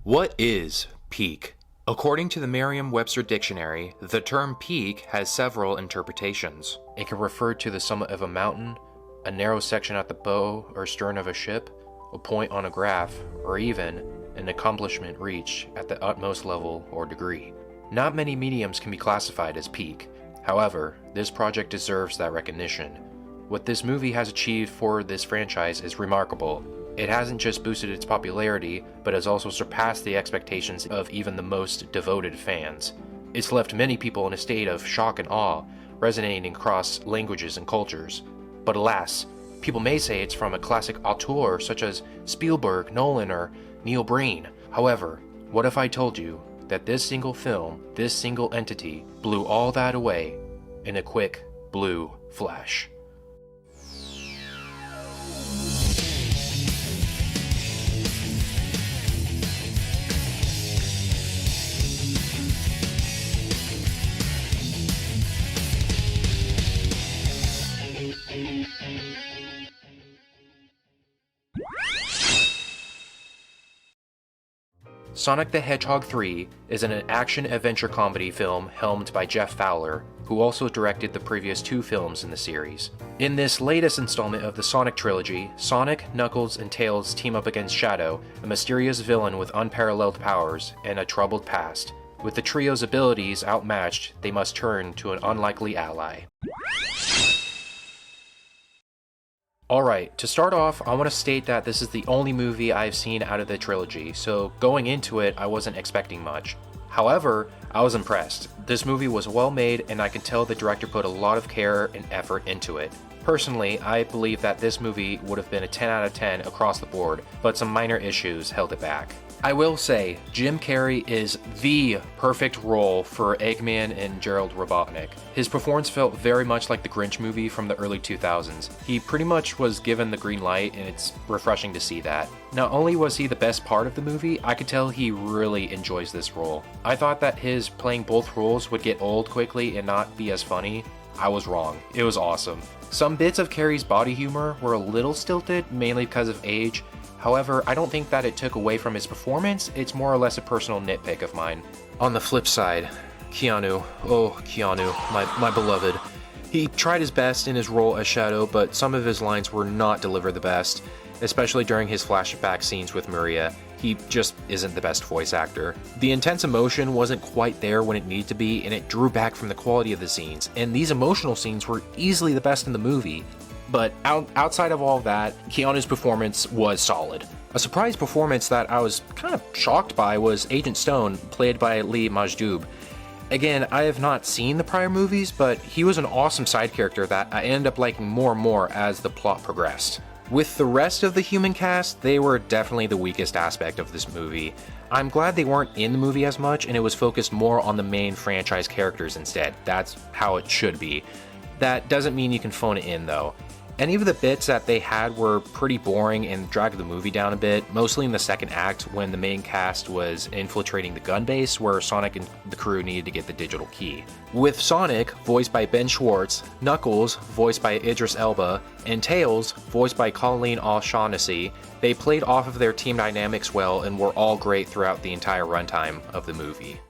What is peak? According to the Merriam-Webster dictionary, the term peak has several interpretations. It can refer to the summit of a mountain, a narrow section at the bow or stern of a ship, a point on a graph, or even an accomplishment reached at the utmost level or degree. Not many mediums can be classified as peak. However, this project deserves that recognition. What this movie has achieved for this franchise is remarkable. It hasn't just boosted its popularity, but has also surpassed the expectations of even the most devoted fans. It's left many people in a state of shock and awe, resonating across languages and cultures. But alas, people may say it's from a classic auteur such as Spielberg, Nolan, or Neil Breen. However, what if I told you that this single film, this single entity, blew all that away in a quick blue flash? Sonic the Hedgehog 3 is an action-adventure comedy film helmed by Jeff Fowler, who also directed the previous two films in the series. In this latest installment of the Sonic trilogy, Sonic, Knuckles, and Tails team up against Shadow, a mysterious villain with unparalleled powers and a troubled past. With the trio's abilities outmatched, they must turn to an unlikely ally. Alright, to start off, I want to state that this is the only movie I've seen out of the trilogy, so going into it, I wasn't expecting much. However, I was impressed. This movie was well made, and I can tell the director put a lot of care and effort into it. Personally, I believe that this movie would have been a 10 out of 10 across the board, but some minor issues held it back. I will say, Jim Carrey is the perfect role for Eggman and Gerald Robotnik. His performance felt very much like the Grinch movie from the early 2000s. He pretty much was given the green light, and it's refreshing to see that. Not only was he the best part of the movie, I could tell he really enjoys this role. I thought that his playing both roles would get old quickly and not be as funny. I was wrong. It was awesome. Some bits of Carrey's body humor were a little stilted, mainly because of age. However, I don't think that it took away from his performance. It's more or less a personal nitpick of mine. On the flip side, Keanu. Oh, Keanu, my beloved. He tried his best in his role as Shadow, but some of his lines were not delivered the best, especially during his flashback scenes with Maria. He just isn't the best voice actor. The intense emotion wasn't quite there when it needed to be, and it drew back from the quality of the scenes, and these emotional scenes were easily the best in the movie. But outside of all that, Keanu's performance was solid. A surprise performance that I was kind of shocked by was Agent Stone, played by Lee Majdoub. Again, I have not seen the prior movies, but he was an awesome side character that I ended up liking more and more as the plot progressed. With the rest of the human cast, they were definitely the weakest aspect of this movie. I'm glad they weren't in the movie as much and it was focused more on the main franchise characters instead. That's how it should be. That doesn't mean you can phone it in though. Any of the bits that they had were pretty boring and dragged the movie down a bit, mostly in the second act when the main cast was infiltrating the gun base where Sonic and the crew needed to get the digital key. With Sonic, voiced by Ben Schwartz, Knuckles, voiced by Idris Elba, and Tails, voiced by Colleen O'Shaughnessy, they played off of their team dynamics well and were all great throughout the entire runtime of the movie.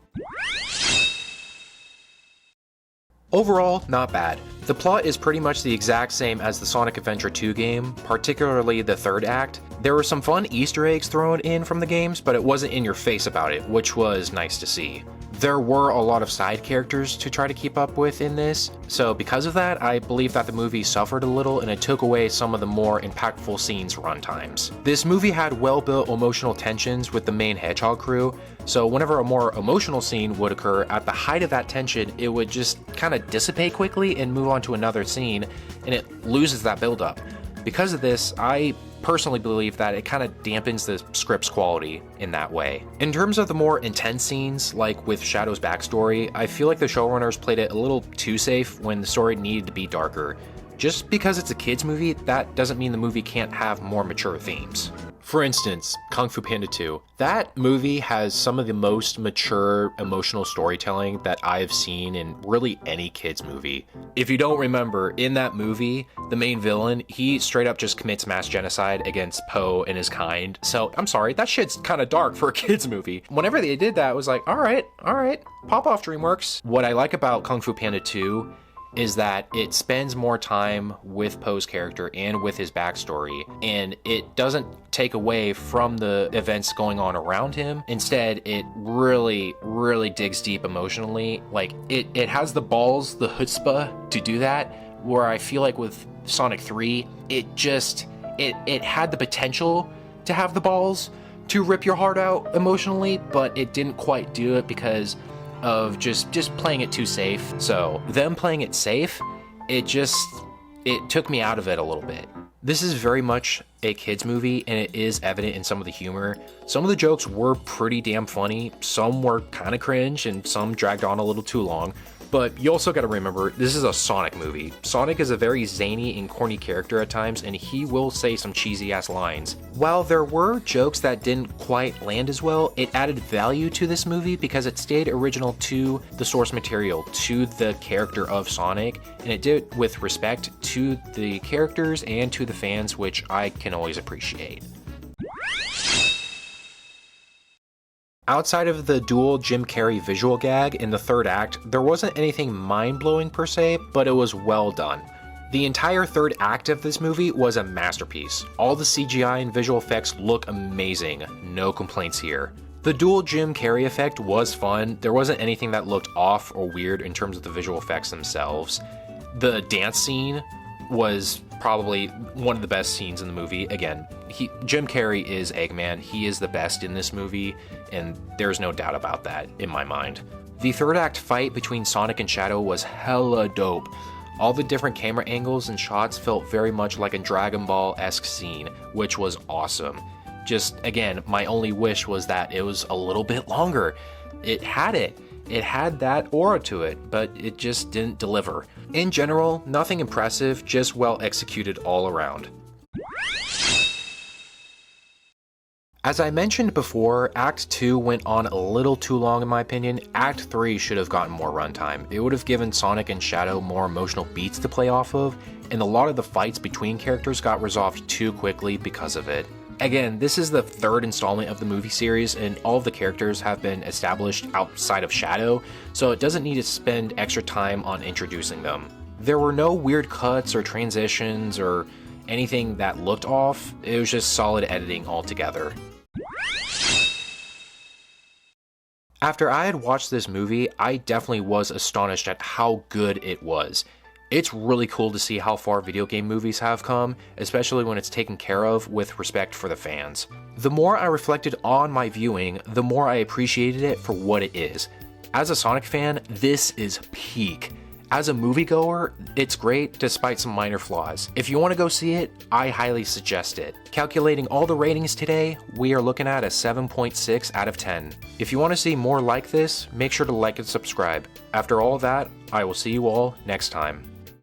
Overall, not bad. The plot is pretty much the exact same as the Sonic Adventure 2 game, particularly the third act. There were some fun Easter eggs thrown in from the games, but it wasn't in your face about it, which was nice to see. There were a lot of side characters to try to keep up with in this, so because of that, I believe that the movie suffered a little and it took away some of the more impactful scenes runtimes. This movie had well-built emotional tensions with the main Hedgehog crew, so whenever a more emotional scene would occur, at the height of that tension, it would just kind of dissipate quickly and move on to another scene, and it loses that build-up. Because of this, I personally believe that it kind of dampens the script's quality in that way. In terms of the more intense scenes, like with Shadow's backstory, I feel like the showrunners played it a little too safe when the story needed to be darker. Just because it's a kids movie, that doesn't mean the movie can't have more mature themes. For instance, Kung Fu Panda 2. That movie has some of the most mature emotional storytelling that I've seen in really any kid's movie. If you don't remember, in that movie, the main villain, he straight up just commits mass genocide against Po and his kind. So, I'm sorry, that shit's kind of dark for a kid's movie. Whenever they did that, I was like, all right, pop off DreamWorks. What I like about Kung Fu Panda 2 is that it spends more time with Poe's character and with his backstory, and it doesn't take away from the events going on around him. Instead, it really digs deep emotionally. Like, it has the balls, the chutzpah to do that, where I feel like with Sonic 3, it had the potential to have the balls to rip your heart out emotionally, but it didn't quite do it because of just playing it too safe. So them playing it safe, it took me out of it a little bit. This is very much a kids movie, and it is evident in some of the humor. Some of the jokes were pretty damn funny, some were kind of cringe, and some dragged on a little too long. But you also gotta remember, this is a Sonic movie. Sonic is a very zany and corny character at times, and he will say some cheesy ass lines. While there were jokes that didn't quite land as well, it added value to this movie because it stayed original to the source material, to the character of Sonic, and it did it with respect to the characters and to the fans, which I can always appreciate. Outside of the dual Jim Carrey visual gag in the third act, there wasn't anything mind-blowing per se, but it was well done. The entire third act of this movie was a masterpiece. All the CGI and visual effects look amazing, no complaints here. The dual Jim Carrey effect was fun, there wasn't anything that looked off or weird in terms of the visual effects themselves. The dance scene was probably one of the best scenes in the movie. Again, Jim Carrey is Eggman. He is the best in this movie, and there's no doubt about that in my mind. The third act fight between Sonic and Shadow was hella dope. All the different camera angles and shots felt very much like a Dragon Ball-esque scene, which was awesome. Just, again, my only wish was that it was a little bit longer. It had that aura to it, but it just didn't deliver. In general, nothing impressive, just well executed all around. As I mentioned before, Act 2 went on a little too long in my opinion. Act 3 should have gotten more runtime. It would have given Sonic and Shadow more emotional beats to play off of, and a lot of the fights between characters got resolved too quickly because of it. Again, this is the third installment of the movie series, and all of the characters have been established outside of Shadow, so it doesn't need to spend extra time on introducing them. There were no weird cuts or transitions or anything that looked off, it was just solid editing altogether. After I had watched this movie, I definitely was astonished at how good it was. It's really cool to see how far video game movies have come, especially when it's taken care of with respect for the fans. The more I reflected on my viewing, the more I appreciated it for what it is. As a Sonic fan, this is peak. As a moviegoer, it's great despite some minor flaws. If you want to go see it, I highly suggest it. Calculating all the ratings today, we are looking at a 7.6 out of 10. If you want to see more like this, make sure to like and subscribe. After all that, I will see you all next time.